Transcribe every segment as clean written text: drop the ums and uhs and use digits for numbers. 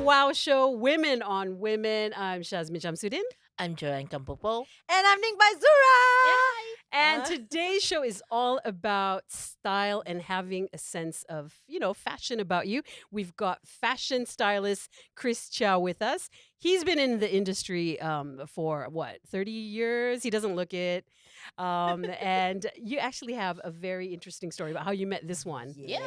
Wow Show, Women on Women. I'm Shazmin Shamsuddin. I'm Joanne Kampopo. And I'm Ning Zura. And today's show is all about style and having a sense of, fashion about you. We've got fashion stylist Chris Chia with us. He's been in the industry for 30 years? He doesn't look it. And you actually have a very interesting story about how you met this one. Yes.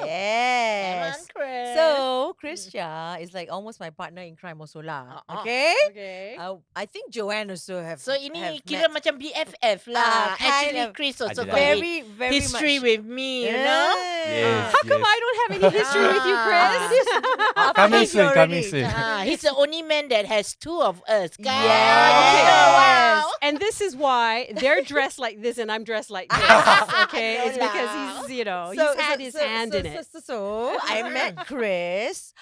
Come on, Chris. So, Chris Chia is like almost my partner in crime also lah. Okay? Okay. I think Joanne also have So ini have kira met. macam BFF lah. Kind Actually, of. Chris also Adalah. got very history much. with me, you know. Yes. How come I don't have any history with you, Chris? Coming soon. He's the only man that has two of us. Kan? Yes. Wow. And this is why they're dressed like this and I'm dressed like this. Okay, it's because he's he's had his hand in it. So I met Chris.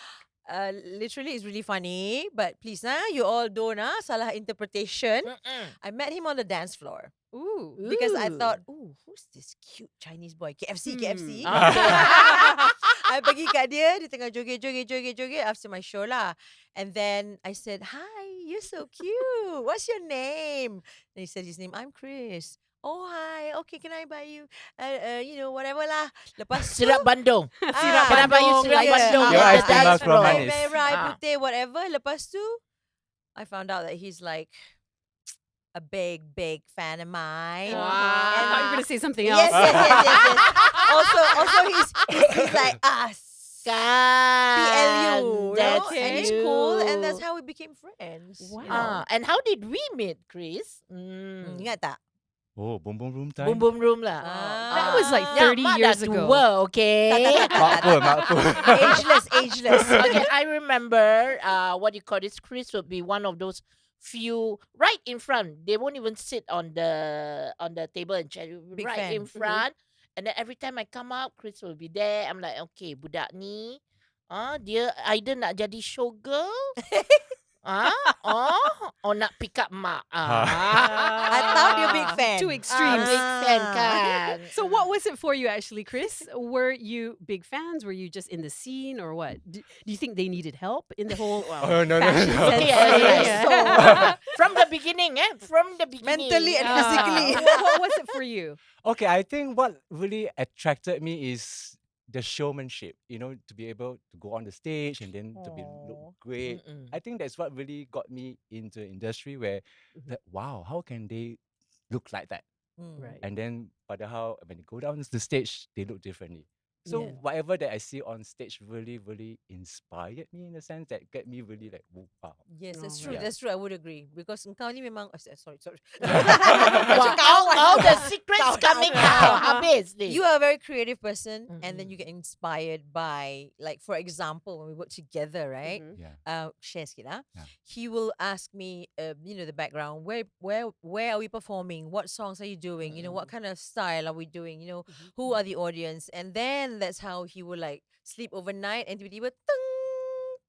Literally, it's really funny. But please, you all don't salah interpretation. I met him on the dance floor. Ooh, Because I thought, who's this cute Chinese boy? KFC. I pergi kat dia tengah joget after my show lah. And then I said, hi, you're so cute. What's your name? And he said his name, I'm Chris. Oh, hi. Okay, can I buy you, whatever lah. Lepas tu, Sirap Bandung. Sirap Can I buy you Bandung, sirap yes. Bandung? Your at ice the cream dance was from floor? Manis. merah, putih, whatever. Lepas tu, I found out that he's like a big fan of mine. I thought you were going to say something else. Yes. Also, he's like us. Kan. PLU, That's and he's you. cool, and that's how we became friends. Wow. And how did we meet, Chris? Ingat tak? Oh, boom boom room time. Boom Boom Room lah. That was like 30 mak years dah ago. tua, okay? Mak apa. Ageless. Okay, I remember what you call this. Chris would be one of those few right in front. They won't even sit on the table and chat. Big Right fan. in front. And then every time I come up, Chris will be there. I'm like, okay, budak ni, dia either nak jadi showgirl, or nak pick up mak. I thought you're a big fan. Two extremes. Big fan kan. So what was it for you actually, Chris? Were you big fans? Were you just in the scene or what? Do you think they needed help in the whole Oh, no. fashion sense? Yeah. Yeah. From the beginning, From the beginning. Mentally and Ah. physically. What was it for you? Okay, I think what really attracted me is the showmanship, to be able to go on the stage and then to be look great. I think that's what really got me into industry where, wow, how can they look like that? Right. And then padahal when they go down the stage, they look differently. So Yeah. whatever that I see on stage really, really inspired me in a sense that get me really like, wow. Yes, that's Oh, true. yeah. That's true. I would agree because engkau ni memang sorry. Wow, all the secrets Kawan. coming out. Habis ni. You are a very creative person, and then Mm-mm. you get inspired by, like, for example, when we work together, right? Mhm. Yeah. Share sikit lah. Yeah. He will ask me, the background. Where are we performing? What songs are you doing? What kind of style are we doing? Who are the audience? And then that's how he will like sleep overnight and tiba-tiba teng,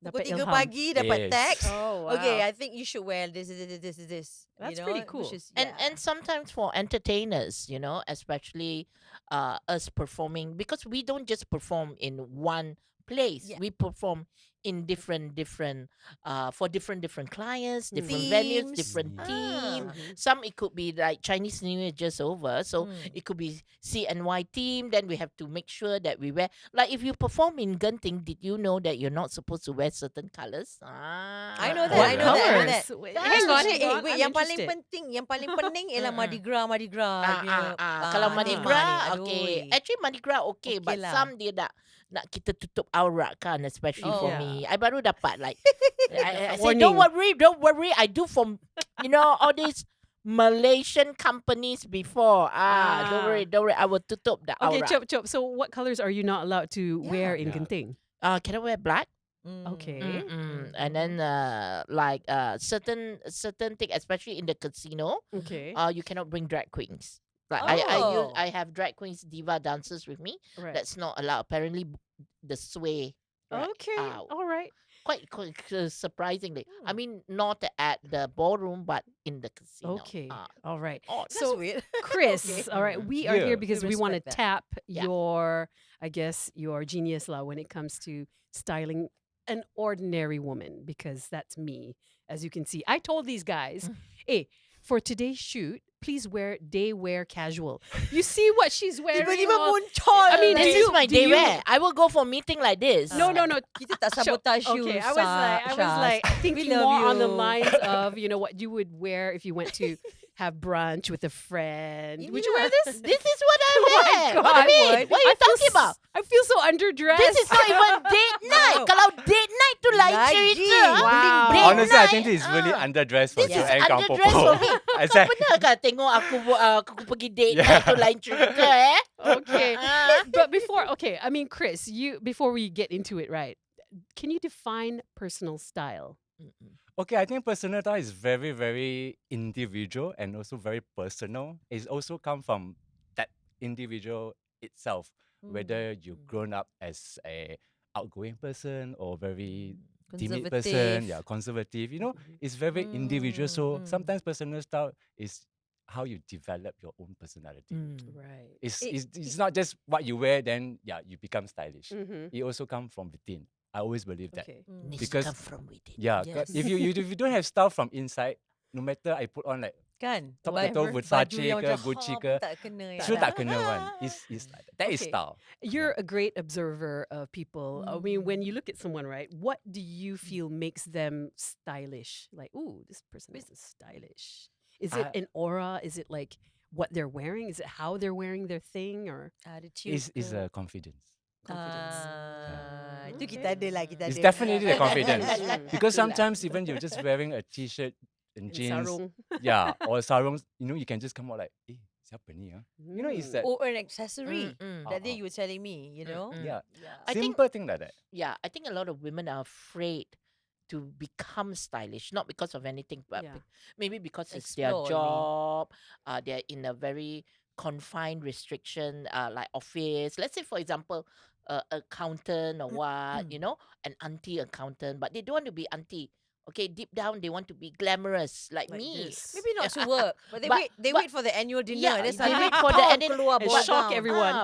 pukul Dapat 3 ilham. pagi dapat Yes. text. Oh, wow. Okay, I think you should wear this. That's pretty cool. Which is, And sometimes for entertainers, especially us performing, because we don't just perform in one place. Yeah. We perform in different for different clients, different Themes. venues, different Ah. team. Mhm. Some it could be like Chinese New Year just over, so it could be CNY team. Then we have to make sure that we wear. Like if you perform in Genting, did you know that you're not supposed to wear certain colors? I know that. What I know that. colors? Wait, hang on, Especially, hang on. wait, I'm yang paling interested. penting, yang paling pening ialah Mardi Gras. Kalau Mardi tema Gras, ni, okay. aduh. Actually, Mardi Gras okay, Okay but lah. some dia nak kita tutup aurat kan, especially for Oh. me. I baru dapat like, I say, Warning. don't worry. I do from, all these Malaysian companies before. Don't worry. I will tutup the Okay, aurat. Chop. So what colors are you not allowed to wear in Yeah. Genting? Can I wear black? Okay. And then like certain thing, especially in the casino, Okay. you cannot bring drag queens. Like Oh. I have drag queens diva dancers with me. Right. That's not allowed. Apparently, the sway. drag Okay. out. All right. Quite surprisingly. I mean, not at the ballroom, but in the casino. Okay. Ah, All right. odd. That's So, weird. Chris, Okay. all right, we are here Yeah. because we We want to respect tap Yeah. your, I guess, your genius law when it comes to styling an ordinary woman, because that's me, as you can see. I told these guys, hey, for today's shoot, please wear day wear casual. You see what she's wearing? Tiba-tiba all- muncul. I mean, like, This do is you- my do day you- wear. I will go for meeting like this. No, no, no. kita tak Show- sabotage you, Okay, I was like thinking love more on the you. lines of, what you would wear if you went to have brunch with a friend. Would you wear this? This is what I Oh my wear. What God. do you mean? What are you I feel talking about? I feel so underdressed. This is not even date night. No. Kalau date night tu lain Lain, cerita. Ji. ah. Wow. Date Honestly, I night, think this is really ah. underdressed for This you is and Kang underdressed Popo. for me. I Kau said, pernah ke tengok aku pergi date Yeah. night tu lain cerita Okay. Ah. But I mean, Chris, before we get into it, right? Can you define personal style? okay, I think personal style is very, very individual and also very personal. It's also come from that individual itself, whether you've grown up as a outgoing person or very timid person, Conservative. conservative. It's very individual. So Mm. sometimes personal style is how you develop your own personality. Right. It's not just what you wear, then you become stylish. Mm-hmm. It also comes from within. I always believe that. Okay. Needs to Because- come from within. Yeah, Yes. if you don't have style from inside, no matter I put on like Kan? top Whatever to Versace baju yang ke, macam, Gucci "Ha, ke, tak kena ya sure lah." tak kena one. It's like that. That is Okay. style. You're a great observer of people. I mean, when you look at someone, right, what do you feel makes them stylish? Like, ooh, this person is stylish. Is it an aura? Is it like what they're wearing? Is it how they're wearing their thing? Or Attitude Is ke? a confidence. confidence? Itu Okay. kita ada lah, kita It's ada. definitely the confidence. Mm. Because sometimes even you're just wearing a t-shirt and And jeans, sarung. or sarung, you can just come out like, siapa ni? It's that. Or an accessory. Mm. That day you were telling me, you know? Yeah, I think- simple thing like that. Yeah, I think a lot of women are afraid to become stylish, not because of anything, but Yeah. maybe because it's their Explore, you mean. job. They're in a very confined restriction, like office. Let's say, for example, accountant or what, an auntie accountant, but they don't want to be auntie. Okay, deep down they want to be glamorous like me. this. Maybe not to work, but they But- wait. They but- wait for the annual dinner. Yeah, That's they suddenly wait for the pow, annual- keluar and bawah shock gown. everyone.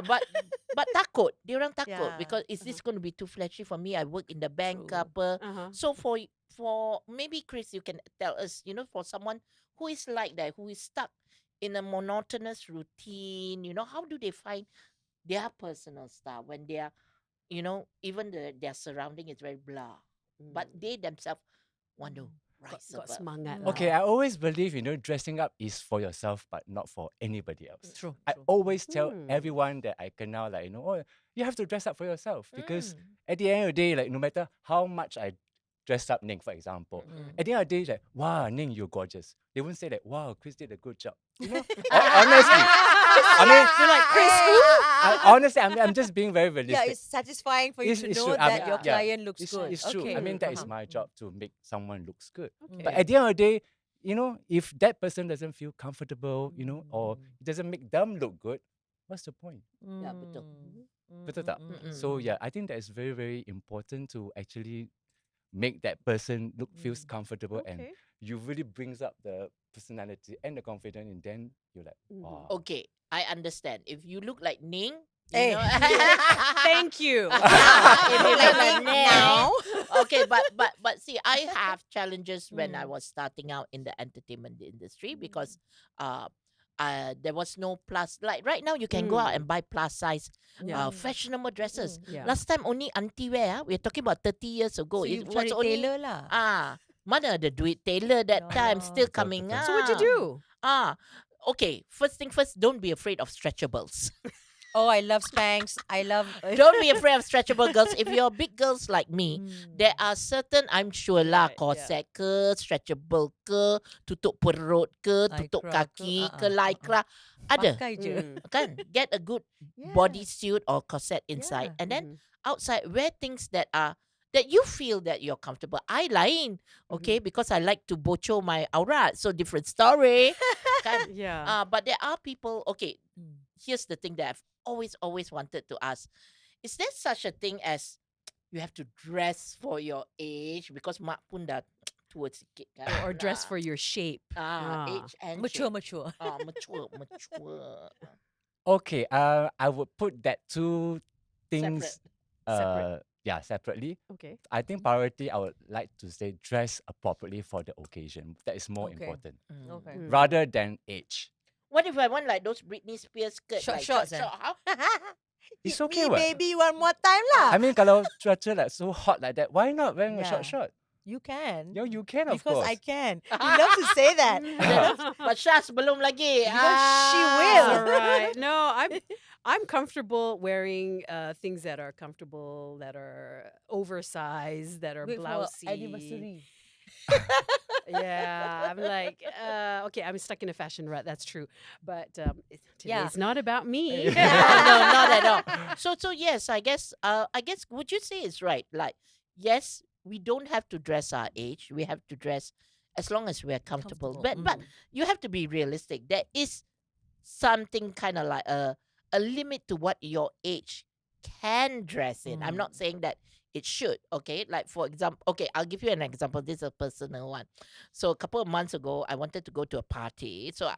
But takut, diorang takut Yeah, because is this going to be too flashy for me? I work in the bank, True. apa. Uh-huh. So for maybe Chris, you can tell us, for someone who is like that, who is stuck in a monotonous routine, how do they find their personal style when they are, even their surrounding is very blah, but they themselves want to rise got above. semangat. Okay, I always believe, dressing up is for yourself, but not for anybody else. True. I always tell Hmm. everyone that I can now, like, you have to dress up for yourself. Because Mm. at the end of the day, like, no matter how much I dress up Ning, for example, at the end of the day, like, wow, Ning, you're gorgeous. They won't say like, wow, Chris did a good job. Honestly. I mean, You're like, Chris, who? honestly, I'm just being very realistic. Yeah, it's satisfying for you It's- to it's know true. I that mean, your yeah, client looks It's, good. it's true. Okay. I mean, that is faham. my job to make someone looks good. Okay. But at the end of the day, if that person doesn't feel comfortable, or it doesn't make them look good, what's the point? Yeah, betul. Betul tak? Mm-mm. So yeah, I think that is very, very important to actually make that person feels comfortable, and Okay. you really brings up the personality and the confidence, and then you're like, wow. Okay, I understand. If you look like Ning, Hey. Thank you. If you look Like like Ning, now. okay, but see, I have challenges when I Mm. was starting out in the entertainment industry because there was no plus. Like right now, you can go out and buy plus size, Yeah. fashionable dresses. Yeah. Last time only auntie wear. We're talking about 30 years ago. So you It was cari only tailor lah. mana ada duit tailor that time still Betul, coming betul. out. So what'd you do? Okay, first thing first, don't be afraid of stretchables. Oh, I love Spanx. I love. Don't be afraid of stretchable girls. If you're big girls like me, there are certain, I'm sure lah, Right, corset ke, stretchable ke, tutup perut ke, tutup Lycra ke, kaki ke, uh-uh, lycra. Ada, Pakai je. Mm. kan? Get a good Yeah. bodysuit or corset inside. Yeah. And then Mhm. outside, wear things that you feel that you're comfortable. I lain, okay, because I like to bocho my aurat. So different story. kan? Yeah. But there are people, okay, Mm. here's the thing that I've always wanted to ask. Is there such a thing as you have to dress for your age? Because mak pun dah tua sikit kan. Or dress for your shape. age and Mature, shape. mature. Mature. Okay, I would put that two things Separate. yeah, separately. Okay. I think priority, I would like to say dress appropriately for the occasion. That is more Okay. important Okay. Mm. rather than age. What if I want like those Britney Spears skirt, Short like shorts, short? How? It's Hit okay, me, what? baby, one more time lah. I mean, kalau cuaca like so hot like that, why not wearing a Yeah. short short? You can. You know, you can, of Because course. I can. He loves to say that. But Shaz belum lagi. Because she All will. right. No, I'm comfortable wearing things that are comfortable, that are oversized, that are Wait for blousy. anniversary. Yeah, I'm like, okay, I'm stuck in a fashion rut. That's true, but Yeah. today's not about me. No, not at all. So yes, I guess would you say it's right? Like, yes, we don't have to dress our age. We have to dress as long as we're comfortable. Comfortable, But you have to be realistic. There is something kind of like a limit to what your age can dress in. I'm not saying that it should. Okay, like for example, okay, I'll give you an example. This is a personal one. So a couple of months ago, I wanted to go to a party. So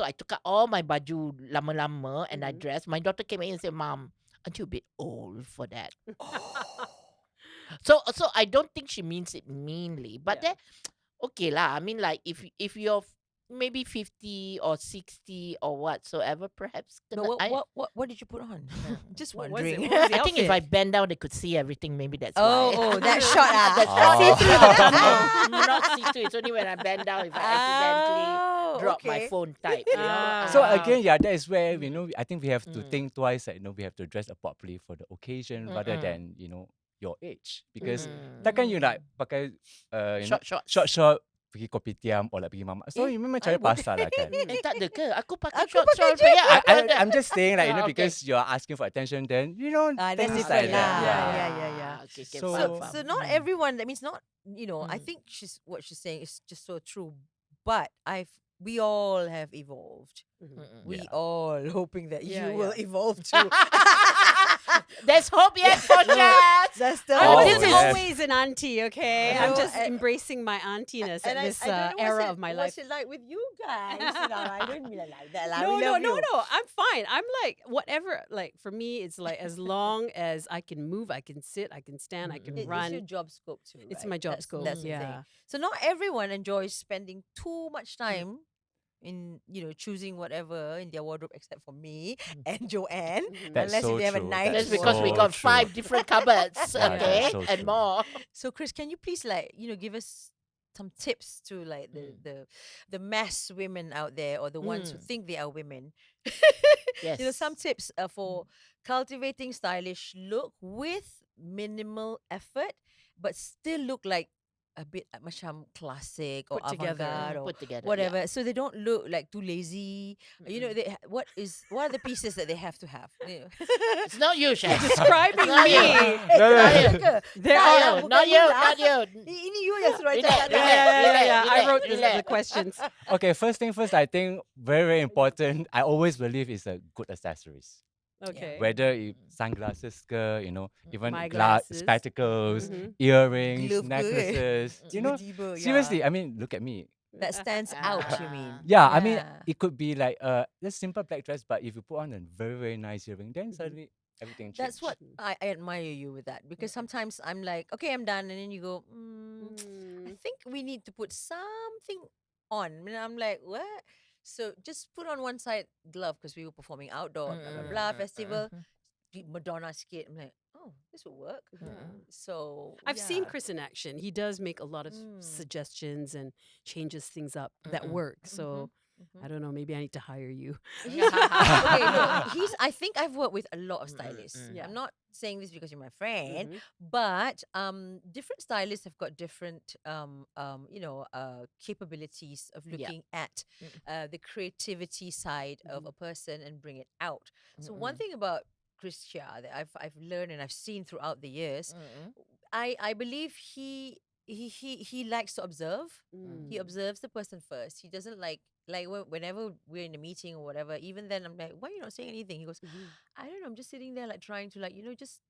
I took out all my baju lama-lama and I Mhm. dressed. My daughter came in and said, "Mom, aren't you a bit old for that?" So I don't think she means it meanly, but Yeah. then okay lah. I mean, like if you're maybe 50 or 60 or whatsoever, perhaps. But what did you put on? Just What was it? wondering. What was the I think if I outfit? bend down, they could see everything. Maybe that's why. Oh, that shot ah. That's Oh. see through the tunnel. Oh. Not see through. It's only when I bend down if I accidentally drop my okay. phone type. You know. Ah. So Ah. again, yeah, that is where I think we have to Mm. think twice. Like, we have to dress appropriately for the occasion rather than your age, because takkan you nak pakai Short. short pergi kopitiam or like pergi mamak. So you memang cari pasal lah kan. Tak ada ke? Aku pakai Aku pakai short je. I'm just saying like Okay. because you're asking for attention, then That's things different like lah. that. Yeah. Okay, So- faham. So not everyone. That means not. I Mm. think what she's saying is just so true. But we all have evolved. Mm-mm. We Yeah. all hoping that Yeah, you will yeah. evolve too. There's hope yet for Shaz. That's the I'm Oh, just yes. always an auntie, okay? I I'm know, just and- embracing my auntiness at this I don't know era of my life. What's it like with you guys? I don't mean like that. Lah. No, We no, love no, you. no. I'm fine. I'm like whatever. Like for me, it's like as long as I can move, I can sit, I can stand, I can It's run. your job scope too. It's right? my job That's- scope, That's the thing. yeah. So not everyone enjoys spending too much time in choosing whatever in their wardrobe, except for me and Joanne. That's Unless so if they have a true. nice That's That's because we so got true. 5 different cupboards, Yeah, okay, that's so and true. more. So Chris, can you please give us some tips to like the mass women out there, or the ones who think they are women? Yes. Some tips for cultivating stylish look with minimal effort, but still look like a bit macam classic or Put together. avant-garde or Put together. whatever, so they don't look like too lazy. What are the pieces that they have to have? It's not you, Shaz. Describing Not me. you. There Not are. you. Not you. Not you. Ini you yang suruh Relax, cakap relax. dah. I wrote the relax. questions. Okay, first thing first, I think very, very important. I always believe is a good accessories. Okay. Whether sunglasses ke, even My glass, glasses. spectacles, Mhm. earrings, Glove ke, necklaces. Tiba-tiba, Seriously, yeah. I mean, look at me. That stands out, you mean? Yeah, I mean, Yeah. it could be like just simple black dress, but if you put on a very, very nice earring, then suddenly everything changes. That's what I admire you with that, because sometimes I'm like, okay, I'm done, and then you go, I think we need to put something on. And I'm like, what? So just put on one side glove, because we were performing outdoor, blah blah blah, festival. Madonna skit. I'm like, oh, this will work. So I've seen yeah. Chris in action. He does make a lot of suggestions and changes things up that work. So I don't know. Maybe I need to hire you. Okay, no, I think I've worked with a lot of stylists. Yeah. I'm not saying this because you're my friend, but different stylists have got different capabilities of looking at the creativity side of a person and bring it out. So one thing about Chris Chia that I've learned and I've seen throughout the years, I believe he likes to observe. He observes the person first. He doesn't like whenever we're in a meeting or whatever. Even then, I'm like, why are you not saying anything? He goes, I don't know. I'm just sitting there like trying to just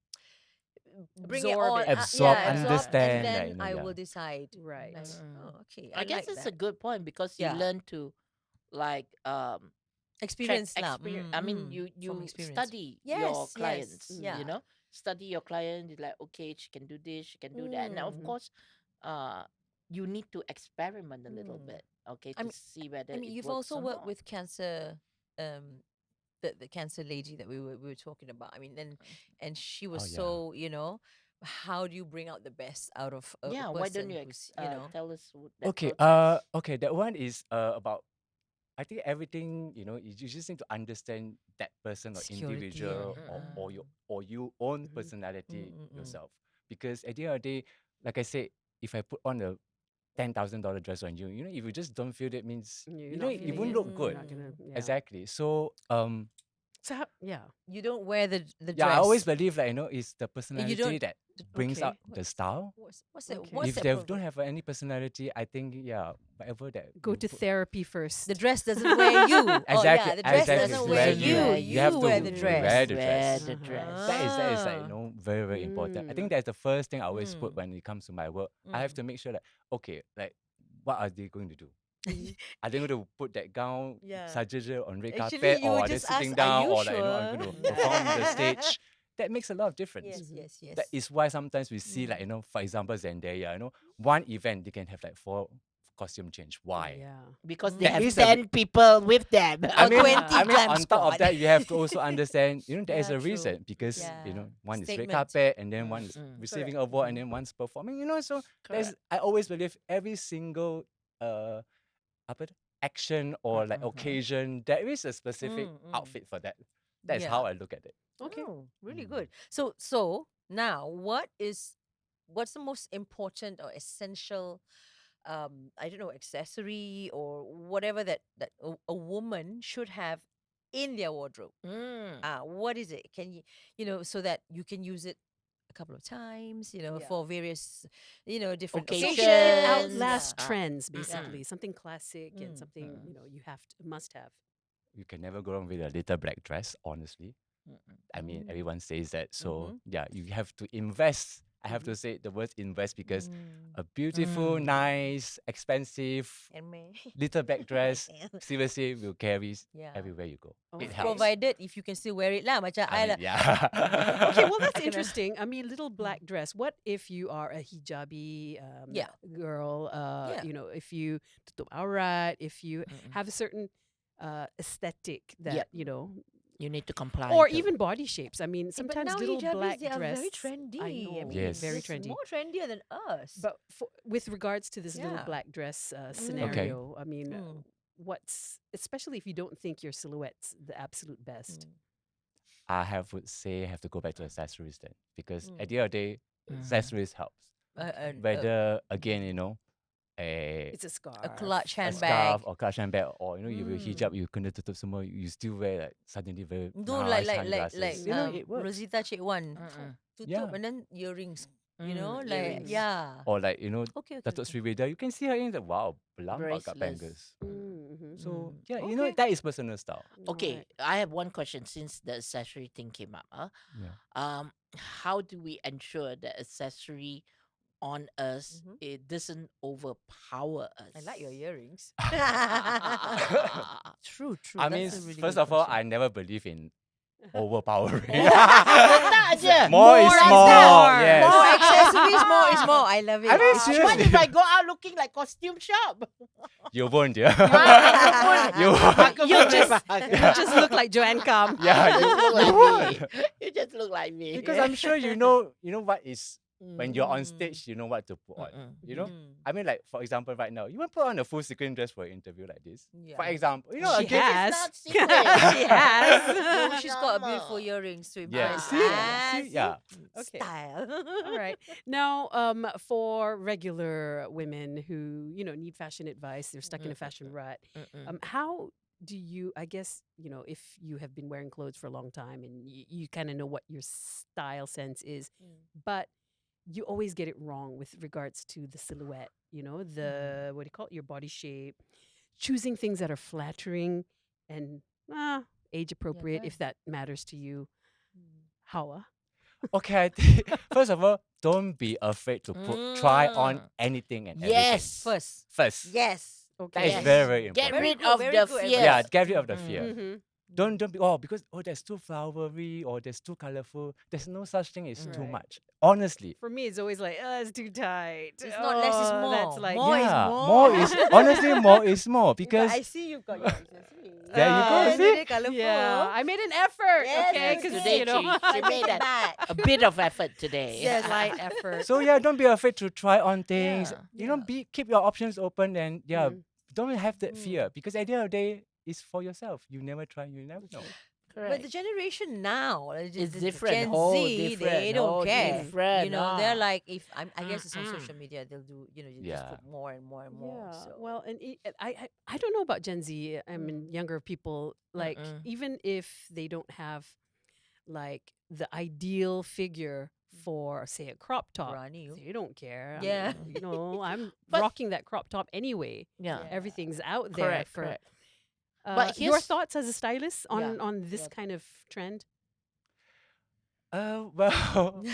bring it Absorb on, it. Absorb, and understand, then like, I yeah. will decide. Right. Like, oh, okay. I guess like it's that. a good point because you Yeah. learn to like Experience check lah. I mean, you from experience. study your Yes, clients. yeah. You know, study your client. You're like, okay, she can do this, she can do that. And of Mm. course, you need to experiment a little Mm. bit, okay, I to mean, see whether I mean, it you've works also or worked not. with cancer, the cancer lady that we were talking about. I mean, and she was Oh yeah. so, how do you bring out the best out of a Yeah, why don't person you who's, tell us that Okay. process? Okay. That one is about. I think everything, you just need to understand that person or security and individual, or mm, your own Mhm. mm, personality mm, mm. yourself. Because at the end of the day, like I said, if I put on a $10,000 dress on you, if you just don't feel it, means You're not it feeling won't it. look You're good. not gonna. Mm. Yeah. Exactly. So So yeah. You don't wear the yeah, I always dress. believe, like, it's the You personality don't. that brings out Okay. the style. What's that? Okay. What's If that? they don't have any personality, I think, yeah, whatever that Go you to put. therapy first. The dress doesn't wear you. Oh Exactly, yeah, the dress Dress doesn't wear doesn't you. wear You have You to wear the wear dress. the Wear dress. the Uh-huh. dress. That is like, Ah. very, very important. I think Mm. that's the first thing I always put Mm. when it comes to my work. I have Mm. to make sure that, okay, like, what are they going to do? Mhm. Are they going to put that gown, Yeah. sajaja, on red Actually, carpet, you or would are they just ask, sitting "Are down, you or like, I'm sure?" going to perform the stage? That makes a lot of difference. Yes, Mhm. yes, yes. That is why sometimes we see, like, for example, Zendaya, one event they can have like 4 costume change. Why? Yeah. Because they There have is 10 people with them. I Or mean, 20 Yeah. glam on top of squad. that, you have to also understand, there is Yeah, a true. reason because, Yeah. one is red Statement. carpet and then one is Mm. receiving Correct. award and then one's performing, so Correct. I always believe every single apa tu, action or like Mm-hmm. occasion, there is a specific Mm, mm. outfit for that. That's Yeah. how I look at it. Okay. Oh, really Mm. good. So now what's the most important or essential I don't know, accessory or whatever that a woman should have in their wardrobe? Mm. What is it? Can so that you can use it a couple of times, Yeah. for various, different So Occasions. should it occasions. outlast Yeah. trends, Yeah. basically? Something classic and Mm. something, Mm. you have to must have. You can never go wrong with a little black dress, honestly. Mm-mm. I mean, Mm. everyone says that. So, Mhm. yeah, you have to invest. I have to say the word invest because Mm. a beautiful, Mm. nice, expensive And me. little black dress seriously will carry Yeah. everywhere you go. Okay. It helps. Provided if you can still wear it lah, macam I mean, lah. yeah. Okay, well that's Kena- interesting. I mean, little black dress. What if you are a hijabi Yeah. girl? Yeah. If you tutup aurat, if you Mm-mm. have a certain aesthetic that Yep. you You need to comply. or to. even body shapes. I mean, But sometimes now little hijabis, black they are dress. very trendy. I know, mean, Yes. very it's trendy. more trendier than us. But with regards to this little Yeah. black dress Mm. scenario, I mean, Mm. especially if you don't think your silhouette's the absolute best. Mm. I have to go back to accessories then because at Mm. the end of the day, Mm. accessories helps. Whether again, It's a scarf. a clutch a handbag. scarf or clutch handbag or you will hijab, Mm. you kena tutup semua, you still wear like suddenly very Do nice like sunglasses. It works. Rosita Cik Wan, Mm-mm. tutup Yeah. and then earrings. Mm, Like earrings. yeah. Or like Okay. Datuk Sri Veda, you can see her in the wow, berlambak kat Bracelets. bangles. Mm-hmm. So Mm. yeah, Okay. that is personal style. Okay, I have one question since the accessory thing came up. Yeah. How do we ensure that accessory on us Mhm. it doesn't overpower us? I like your earrings. Ah. True. I mean, That's a really first good of all, question. I never believe in overpowering. Tak je. More is more. Yes. More accessories, more is more. I love it. I mean, It's seriously. What if I go out looking like costume shop? You won't, yeah. You You just look like Joanne Kam. Yeah, You just look you like won't. me. You just look like me. Because I'm sure you know what is when you're on Mm. stage, you know what to put on. Mm-mm. You know, Mm. I mean, like for example, right now, you won't put on a full sequin dress for an interview like this. Yeah. For example, She again, has. It's not secret. She has. Oh, she's got beautiful Normal. earrings to yeah, impress. see, yeah. Okay. Style. All right. Now, for regular women who need fashion advice, they're stuck in a fashion rut. Mm-mm. How do you? I guess if you have been wearing clothes for a long time and you kind of know what your style sense is, but you always get it wrong with regards to the silhouette. The what do you call it? Your body shape. Choosing things that are flattering and age appropriate, kan? if that matters to you. How? Okay, I think, first of all, don't be afraid to try on Mm. anything and Yes. First. everything. First. Yes. Okay. That is Yes. very, very Get important. rid Very good, of very the good fear. Yeah, get rid of the Mm. fear. Mm-hmm. Don't be because that's too flowery or that's too colorful. There's no such thing as too Right. much. Honestly. For me, it's always like, it's too tight. It's not less is more. That's like, More is Yeah, more. more is honestly more is more But because I see you've got yours. there you go, You see? did colorful. yeah, I made an effort. Yes, okay, you because did. you know, She made it that. back. A bit of effort today. Yes. slight effort. so yeah, don't be afraid to try on things. Yeah. You know, keep your options open and Mm. don't have that fear because at the end of the day, it's for yourself. You never try, you never know. But the generation now, It's the different, Gen whole Z, different, they don't whole care. different, You know, they're ah. like, if I guess it's on social media, they'll do, you just Yeah. put more and more and more. Yeah. So. Well, and I don't know about Gen Z. I mean, younger people. Like, even if they don't have like the ideal figure for, say, a crop top, Rani, you. they don't care. I Yeah. mean, you know, I'm But- rocking that crop top anyway. Yeah. Everything's out there Correct, for. correct. But Your here's- thoughts as a stylist on Yeah. on this Yeah. kind of trend? Well,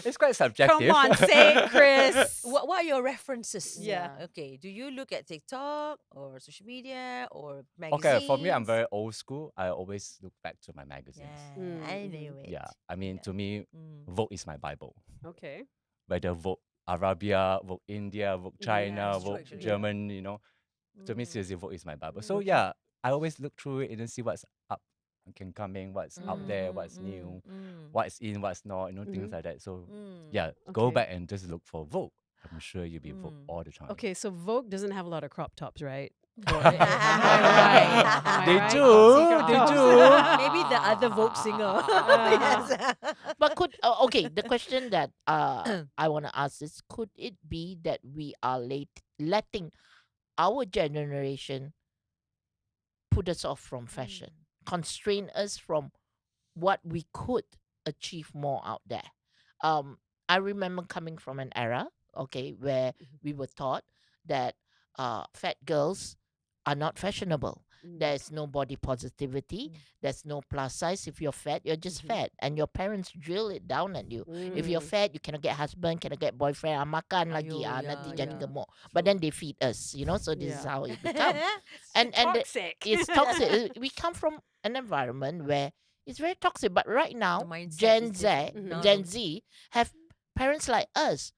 it's quite subjective. Come on, say it, Chris. What are your references? Yeah. Okay. Do you look at TikTok or social media or magazines? Okay, for me, I'm very old school. I always look back to my magazines. Yeah, I knew it. Yeah, I mean, to me, Mm. Vogue is my Bible. Okay. Whether Vogue Arabia, Vogue India, Vogue China, it's true, Vogue actually. German, you know, to me, Mm. seriously, Vogue is my Bible. So Okay. yeah, I always look through it and then see what's up and coming, what's out there, Mm, what's mm, new, mm, what's in, what's not, you know, things Mhm. like that. So mm. yeah, go Okay. back and just look for Vogue. I'm sure you'll be Vogue Mm. all the time. Okay, so Vogue doesn't have a lot of crop tops, right? Am Am I right? Am I They right? do, Secret they tops. do. Maybe the other Vogue singer. Yes. But could okay, the question that I want to ask is, could it be that we are letting our generation put us off from fashion, constrain us from what we could achieve more out there? I remember coming from an era, okay, where we were taught that fat girls are not fashionable. Mm. There's no body positivity. There's no plus size. If you're fat, you're just fat. And your parents drill it down at you. If you're Mm. fat, you cannot get husband, cannot get boyfriend. Makan lagi. Aiyo, Nanti yeah, jadi yeah. gemuk. But then they feed us, you know. So this is Yeah. how it becomes. and the- Toxic. it's toxic. We come from an environment where it's very toxic. But right now, mindset Gen is Z, different. Mhm. Gen Z have parents like us.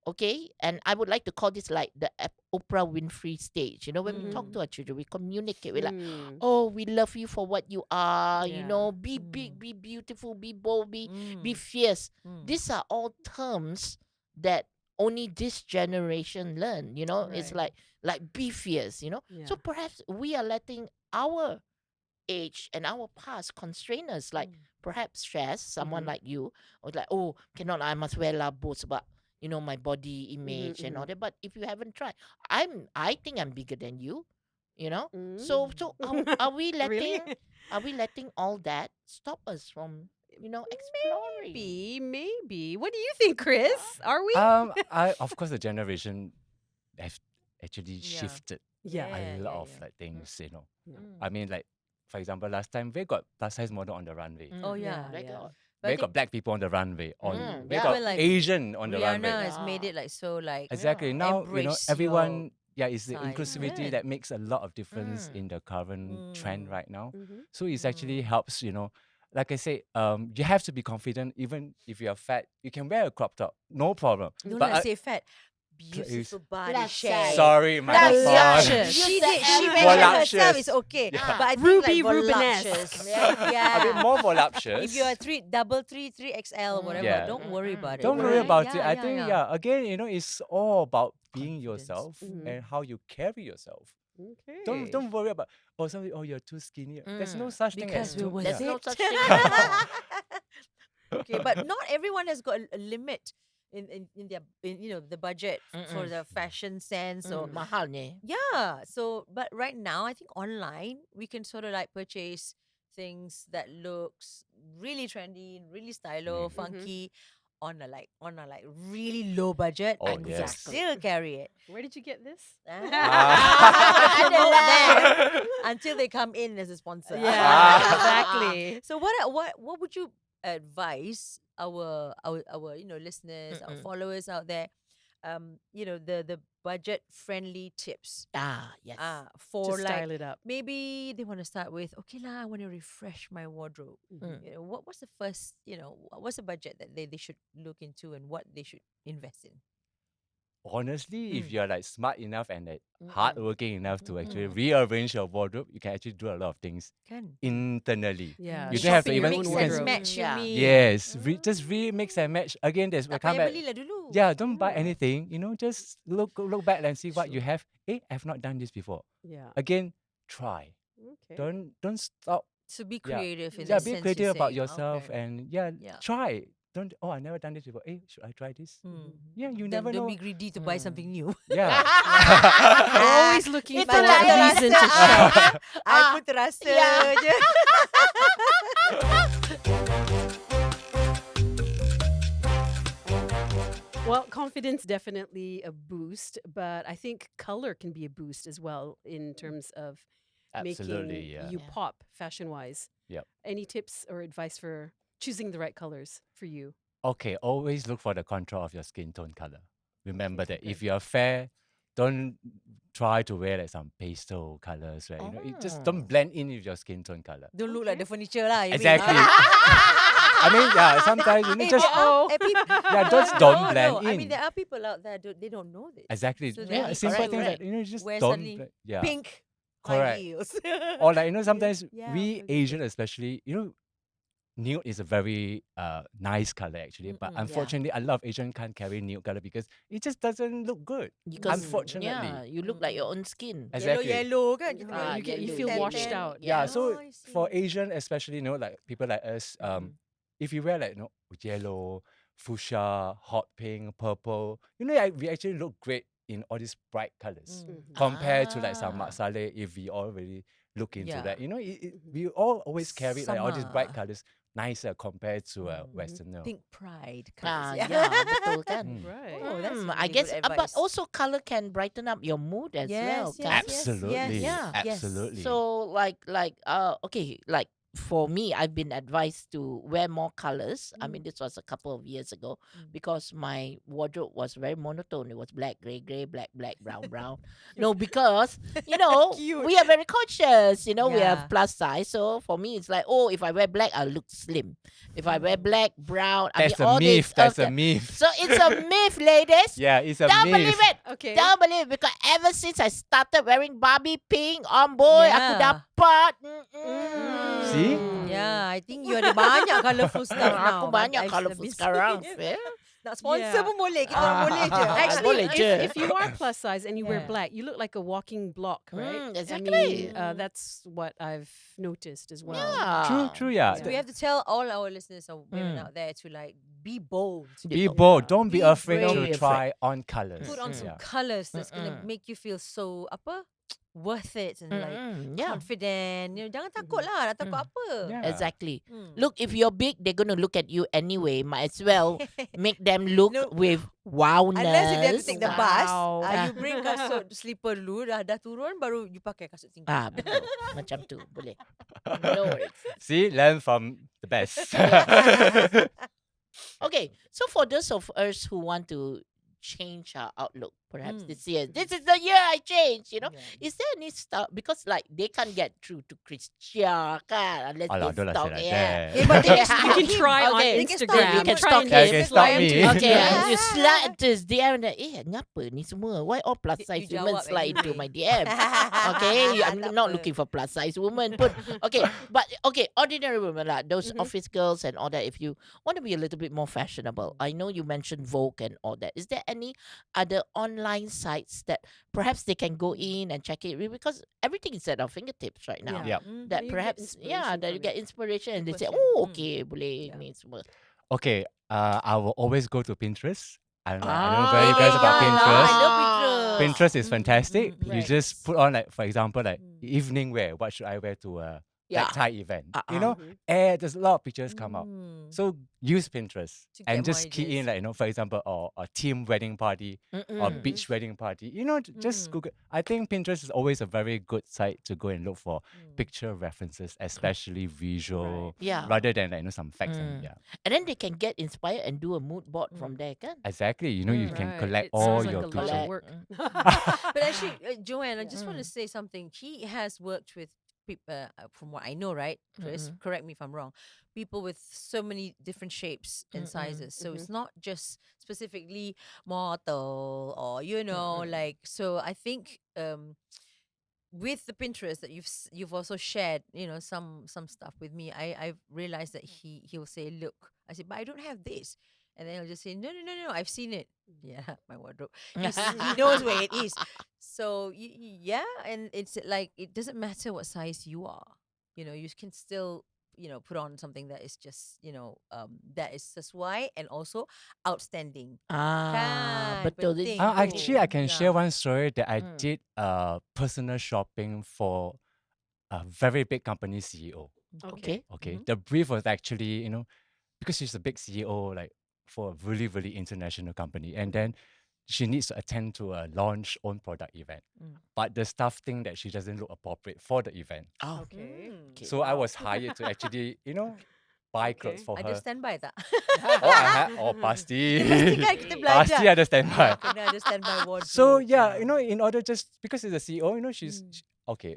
Okay, and I would like to call this like the Oprah Winfrey stage. You know, when we talk to our children, we communicate. We're like, Mm. oh, we love you for what you are. You Yeah. know, be big, be beautiful, be bold, be Mm. fierce. Mm. These are all terms that only this generation learn. You know, it's Right. like be fierce. You know, so Yeah. perhaps we are letting our age and our past constrain us. Like perhaps Shaz, someone Mhm. like you, was like, oh, cannot, I must wear labos, but you know, my body image and all that. But if you haven't tried, I think I'm bigger than you, you know. So are we letting Really? are we letting all that stop us from, you know, exploring? Maybe. What do you think, Chris? Are we? Of course the generation have actually Yeah. shifted Yeah. a lot of yeah. like things, you know. Yeah. I mean, like for example, last time we got plus size model on the runway. Oh yeah, Like yeah. that. But I We got black people on the runway. Mm, We yeah. got Even like Asian on the Rihanna runway. has made it like so like Exactly. Now you know embrace your everyone. Yeah, it's the size. inclusivity Good. that makes a lot of difference in the current trend Mm. right now. Mhm. So it's actually helps, you know. Like I said, you have to be confident. Even if you are fat, you can wear a crop top, no problem. Don't But let say fat. Beautiful body Plus shape. size. sorry, my That's fault. voluptuous. She Use the did. She M mentioned voluptuous. herself. It's okay. Yeah. But I think Ruby like Rubenesque. voluptuous. Yeah. A bit more voluptuous. If you're three XL, whatever, Yeah. don't worry about it. Don't worry right? about it. Yeah, I yeah, think, yeah. again, you know, it's all about being Confidence. yourself Mhm. and how you carry yourself. Okay. Don't worry about somebody. Oh, you're too skinny. There's no Mm. such thing Because as we too. were There's no fit. such thing. Okay, but not everyone has got a limit in their you know the budget for Mm-mm. the fashion sense or Mahal ni. yeah. So but right now I think online we can sort of like purchase things that looks really trendy, really stylo, funky on a like really low budget Oh, and we can yes. still carry it. Where did you get this? I promote them until they come in as a sponsor. Yeah, exactly. So what would you advise our you know listeners, our followers out there the budget friendly tips. Yes. To For like style it up. maybe they want to start with, okay lah, I want to refresh my wardrobe. Mm. What's the first, what's the budget that they should look into and what they should invest in? Honestly, if Mm. you're like smart enough and like Mm-mm. hardworking enough to actually Mm. rearrange your wardrobe, you can actually do a lot of things Can. internally. Yeah, You don't have to shopping your even own Mix you can and wardrobe. match, you Yeah. mean? yes, just remix and match. Again, there's Tak come payah back. beli lah dulu. Yeah, don't buy Ah. anything. Just look back and see what you Sure. have. I've not done this before. Yeah. Again, try. Okay. Don't stop. So be Yeah. creative in Yeah, that be sense, creative you're about saying. yourself Okay. and Yeah. try. Don't I never done this before. Should I try this? Mm. Yeah, you Then never don't know. be greedy to buy something new. Yeah. We're always looking Itu for a lah reason to terasa. shop. I pun terasa Yeah. je. Well, confidence definitely a boost, but I think color can be a boost as well in terms of Absolutely, making yeah. you Yeah. pop fashion-wise. Yep. Any tips or advice for choosing the right colors for you? Okay, always look for the contour of your skin tone color. Remember that okay. if you're fair, don't try to wear like some pastel colors, right? It just don't Oh. blend in with your skin tone color. Don't look like the furniture lah. You Exactly. Mean. I mean, yeah, sometimes just don't blend I mean, in. there are people out there they don't know this. Exactly. So Yeah, they simple correct, things correct. like just Where don't. suddenly Yeah. Pink high Correct. heels. Or like sometimes Yeah, we okay. Asian especially, nude is a very nice color actually. But Mm-mm, yeah. unfortunately, a lot of Asian can't carry nude color because it just doesn't look good. Because, Unfortunately. yeah, you look like your own skin. Exactly. Yellow kan. Kita Ah, like you get- you yellow, feel tan, washed tan. out. Yeah, Yeah. so Oh, I for see. Asian especially, like people like us, if you wear like yellow, fuchsia, hot pink, purple, we actually look great in all these bright colors compared to like some Ah. masale. If we all really look into Yeah. that, we all always carry like all these bright Sama. colors nicer compared to a Westerner. Think pride. Ah, colours, yeah, betul kan. Right. Oh, that's I really guess, good but advice. also color can brighten up your mood as well. Yes, kan? yes, Absolutely. Yeah. yes. Absolutely. So okay, like for me, I've been advised to wear more colors. I mean, this was a couple of years ago because my wardrobe was very monotone. It was black, gray, gray, black, black, brown, brown. No, because Cute. we are very conscious. We Yeah. have plus size. So for me, it's like, oh, if I wear black, I'll look slim. If I wear black, brown, That's all a myth. this. That's a okay. myth. So it's a myth, ladies. Yeah, it's a Don't myth. believe it. Okay. Don't believe it because ever since I started wearing Barbie pink, boy, aku Yeah. dapat. See? Yeah, I think you ada banyak colourful stuff now. Aku banyak I've colourful been sekarang. seeing. Yeah. Nak sponsor Yeah. pun boleh. Kita orang boleh je. Actually, boleh je. if you are plus size and you wear Yeah. black, you look like a walking block, right? Exactly. I mean, that's what I've noticed as well. Yeah. True, yeah. So we have to tell all our listeners or women out there to like be bold. Be bold. Don't be Be afraid brave. to try on colors. Put on some Yeah. colours that's gonna make you feel so worth it and like Yeah. confident. Jangan takut lah. Nak takut apa? Yeah. Exactly. Mm. Look, if you're big, they're gonna look at you anyway. Might as well make them look No. with wowness. Unless if they have to take the bus, Wow. you bring kasut slipper dulu, dah turun baru you pakai kasut tinggi. Betul. Macam tu. Boleh. No worries. See, learn from the best. Okay, so for those of us who want to change our outlook, perhaps Mm. this year, this is the year I change, Yeah. Is there any stuff, because like they can't get through to Chris Chia, kan, unless Alah, they don't lah stalk, say like yeah. that. Yeah, but You can try on Okay. They can stalk Instagram. you. You can try stalk and me. just Okay, slide stalk into me. his Okay, DMs. you slide into his DM and apa ni semua? Why all plus You size women jawab slide into anyway. my DM? Okay, I'm Tak not apa. looking for plus size women pun. Okay, but ordinary women lah, those office girls and all that. If you want to be a little bit more fashionable, I know you mentioned Vogue and all that. Is there any other online sites that perhaps they can go in and check it? Because everything is at our fingertips right now. Yeah. That You get perhaps, inspiration that you from get it. inspiration and they say, Question. oh, okay, boleh Yeah. ni semua. Okay, I will always go to Pinterest. I don't know about you guys Ah, about yeah. Pinterest. I love Pinterest. Pinterest is fantastic. You Right. just put on like, for example, like Mm. evening wear. What should I wear to Yeah. black tie event. You Uh-uh. know, Mhm. there's a lot of pictures come out. Mm. So use Pinterest To and get more just key ideas. in, like, for example, or a team wedding party or Mm-mm. beach wedding party. Just Mm. Google. I think Pinterest is always a very good site to go and look for Mm. picture references, especially visual, Yeah. rather than some facts and Mm. And then they can get inspired and do a mood board from there, kan? exactly. You Mm. can Right. collect It all sounds like your a lot of pictures. work. But actually, Joanne, I just want to Mm. say something. He has worked with people, from what I know, right, Chris? Mm-mm. Correct me if I'm wrong. People with so many different shapes and Mm-mm. sizes. So it's Mhm. not just specifically model or Mm-mm. like. So I think with the Pinterest that you've also shared, some stuff with me. I've realized that he'll say, "Look," I said, "But I don't have this," and then he'll just say, "No, no, no, no, I've seen it." Yeah, my wardrobe. He knows where it is. So yeah, and it's like it doesn't matter what size you are. You can still put on something that is just that is sesuai and also outstanding. Kan Betul. penting Actually, tu. I can share Yeah. one story that I Mm. did personal shopping for a very big company CEO. Okay. Okay, Mhm. the brief was actually, because she's a big CEO, like for a really, really international company, and then she needs to attend to a launch own product event. Mm. But the staff think that she doesn't look appropriate for the event. Oh. Okay. Mm. So I wow. was hired to actually, buy clothes Okay. for Ada her. standby tak? Pasti. Mesti kan kita belajar. Pasti ada standby. Kena ada standby wardrobe. So yeah, in order just because it's a CEO, Mm. okay.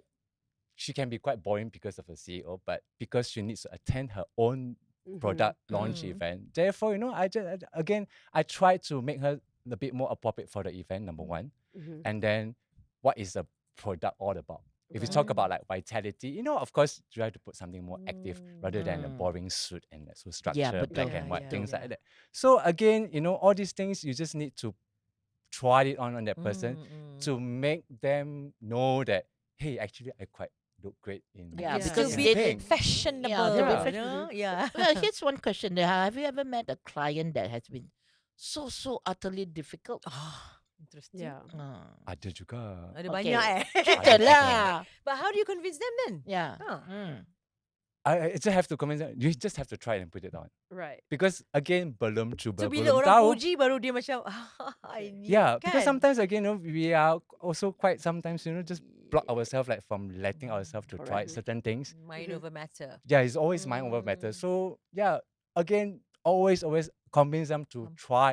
She can be quite boring because of the CEO, but because she needs to attend her own product launch Mm. event, therefore, I try to make her a bit more appropriate for the event. Number one, Mhm. and then what is the product all about? If you Right. talk about like vitality, of course, try to put something more active rather than a Mm. boring suit and so Yeah, structure, black betul. and white, Yeah, things yeah. like that. So again, all these things you just need to try it on that person Mm. to make them know that, hey, actually I quite look great in Yeah, Yeah, because to yeah. be they fashionable. to be Yeah. fashion- Yeah. Well, here's one question. Have you ever met a client that has been so utterly difficult? Interesting. Yeah. Ada juga. Ada Okay. banyak Kita Ada. lah. But how do you convince them then? Yeah. Huh. Mm. I just have to convince them. You just have to try and put it on. Right. Because again, belum cuba, So bila belum orang tahu. puji baru dia macam I need. Yeah, because kan? sometimes again, we are also quite sometimes, just block ourselves like from letting ourselves to try Correct. certain things. Mind over matter. Yeah, it's always mind over matter. So yeah, again, always convince them to try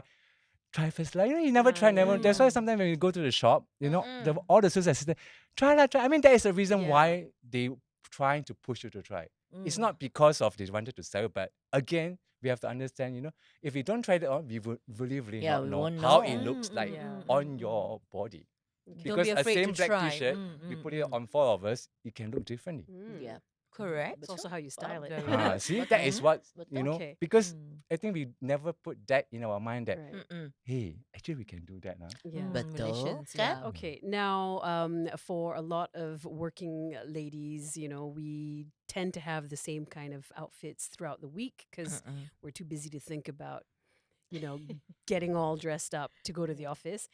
first. Like, you never try, never. That's why sometimes when you go to the shop, all the sales assistant, try. I mean, that is the reason Yeah. why they trying to push you to try. It's not because of they wanted to sell, but again, we have to understand, if you don't try it on, we would really Yeah, not we know won't how know. it looks like Yeah. on your body. Don't Because be a afraid same to black try. t-shirt, we put it on four of us, it can look differently. Yeah. Correct. It's also how you style it. Very See, that is what, Okay. because I think we never put that in our mind that, Right. Mm-mm. hey, actually we can do that now. Yeah. Betul. Relations, Kan? yeah. Okay, now for a lot of working ladies, we tend to have the same kind of outfits throughout the week because Mm-mm. we're too busy to think about, getting all dressed up to go to the office.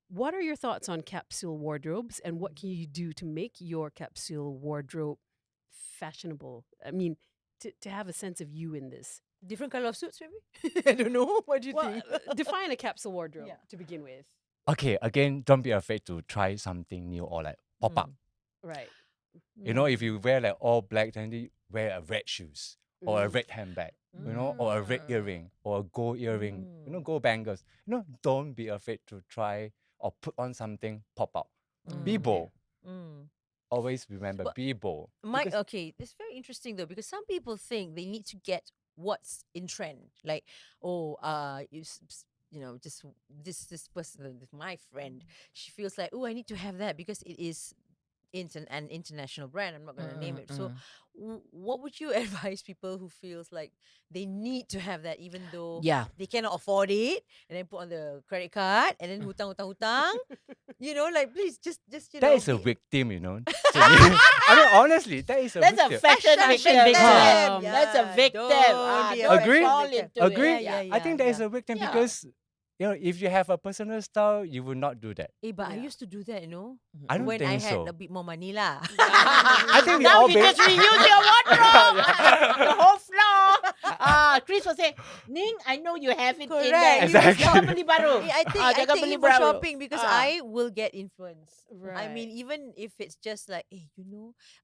What are your thoughts on capsule wardrobes and what can you do to make your capsule wardrobe fashionable? I mean, to have a sense of you in this. Different color of suits, maybe? I don't know. What do you Well, think? define a capsule wardrobe Yeah. to begin with. Okay, again, don't be afraid to try something new or like pop up. Right. If you wear like all black, then you wear a red shoes or a red handbag, or a red earring or a gold earring, gold bangles. Don't be afraid to try or put on something pop out. Be bold. Mm. Always remember, But be bold. Mike, Because- okay, it's very interesting though because some people think they need to get what's in trend. Like, just this person, my friend, she feels like, oh, I need to have that because it is an international brand. I'm not going to name it. So, what would you advise people who feels like they need to have that even though Yeah. they cannot afford it, and then put on the credit card and then hutang. Like please just that is a victim, I mean, honestly, that is a That's a victim. fashion Fashion victim. victim. That's a victim. Don't be a Don't Agree? fall victim. into Agree? it. Yeah. I think that is a victim Yeah. because if you have a personal style, you will not do that. But I Yeah. used to do that, I don't when think I had so. a bit more money lah. I think we Now all he just reuse your wardrobe. The whole floor. Chris will say, Ning, I know you have it in there. Correct. Exactly. Jangan beli baru. I think Jangan beli for baru. shopping because I will get influenced. I mean, Right. even if it's just like,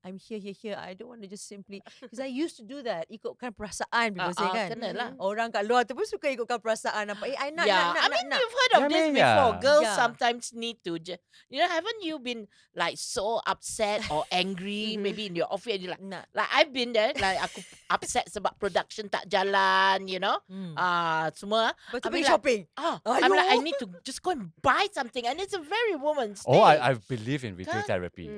I'm here. I don't want to just simply because I used to do that. Ikutkan perasaan people say kan. Kena lah. Orang kat luar tu pun suka ikutkan perasaan apa. I nak Yeah, I mean, you've heard of Yeah, this man, before. yeah. Girls Yeah. sometimes need to, haven't you been like so upset or angry maybe in your office and you're like, nak. like I've been there, like aku upset sebab production tak jalan, semua. But to I'll be be like, shopping. I'm like, I Ayo. need to just go and buy something, and it's a very woman's thing. Oh, I believe in retail Kan? therapy.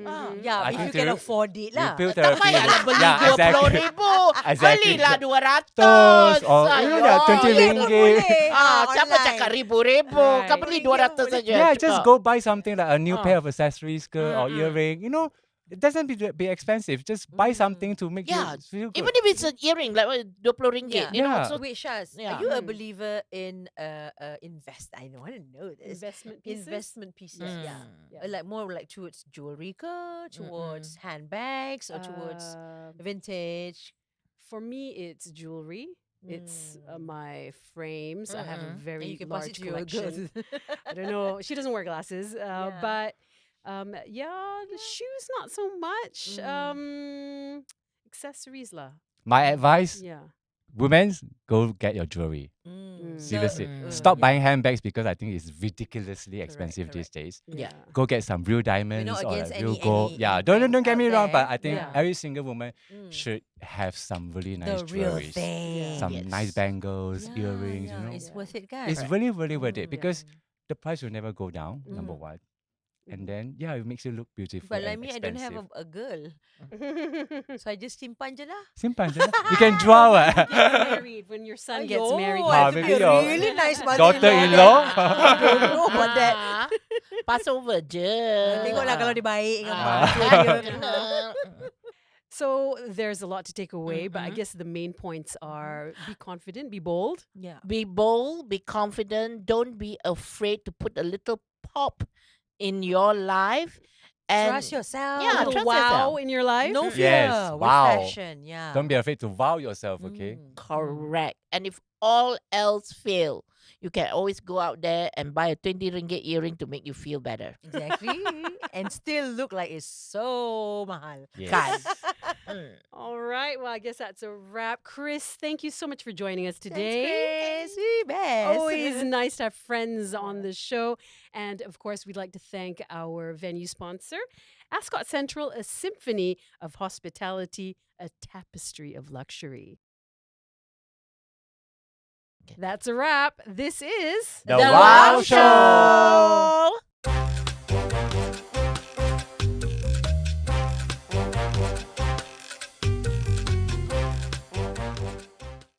Yeah, I if you think can to- afford it lah. Retail Tak therapy. payahlah beli Yeah, exactly. RM20,000. Exactly. Belilah RM200. Tos, or Ayo. yeah, 20 Boleh pun ringgit. boleh. Siapa Online. cakap ribu-ribu? Right. Kau beli Boleh, RM200 saja. Yeah, just cukup. go buy something like a new Ah. pair of accessories or earring. It doesn't be expensive. Just buy something to make Yeah, you feel good. Even if it's an earring, like RM20, Yeah. so Wait, Shaz, Yeah. are you a Mm. believer in invest? I want to know this. Investment pieces. Investment pieces, yeah. Yeah. Like more like towards jewelry ke, towards handbags or towards vintage. For me, it's jewelry. It's my frames. I have a And very you can pass large it to your collection. girls. I don't know. She doesn't wear glasses, Yeah. but the shoes not so much. Accessories lah. My advice, Yeah. women, go get your jewelry. Seriously. Stop buying handbags because I think it's ridiculously expensive these days. Yeah. Go get some real diamonds or against like real any- gold. any Yeah, don't banks get me out wrong, but there. I think Yeah. every single woman should have some really nice The real jewelries. thing. Some nice Yes. bangles, earrings, yeah, It's Yeah. worth it, kan? It's really, really worth it Yeah. because the price will never go down, number one. And then, it makes you look beautiful But and like me, I don't have expensive. a girl. So I just simpan je lah. Simpan je lah. You can draw what? Get married when your son gets married. I have to maybe be a your really nice daughter-in-law. I don't know about that. Pass over je. Tengoklah kalau dia baik dengan Ah. mak Kan, dia. kena. So there's a lot to take away, but I guess the main points are be confident, be bold. Yeah. Be bold, be confident. Don't be afraid to put a little pop in your life. And Trust yourself. Yeah, Little trust wow yourself. in your life. No fear Yes, with wow. fashion. Yeah. Don't be afraid to wow yourself, okay? correct. And if all else fail, you can always go out there and buy a 20 ringgit earring to make you feel better. Exactly. And still look like it's so mahal. Yes. Kan? Mm. All right. Well, I guess that's a wrap. Chris, thank you so much for joining us Thanks, today. Chris. We best. Always nice to have friends on the show. And of course, we'd like to thank our venue sponsor, Ascot Central, a symphony of hospitality, a tapestry of luxury. That's a wrap. This is The Wow Show.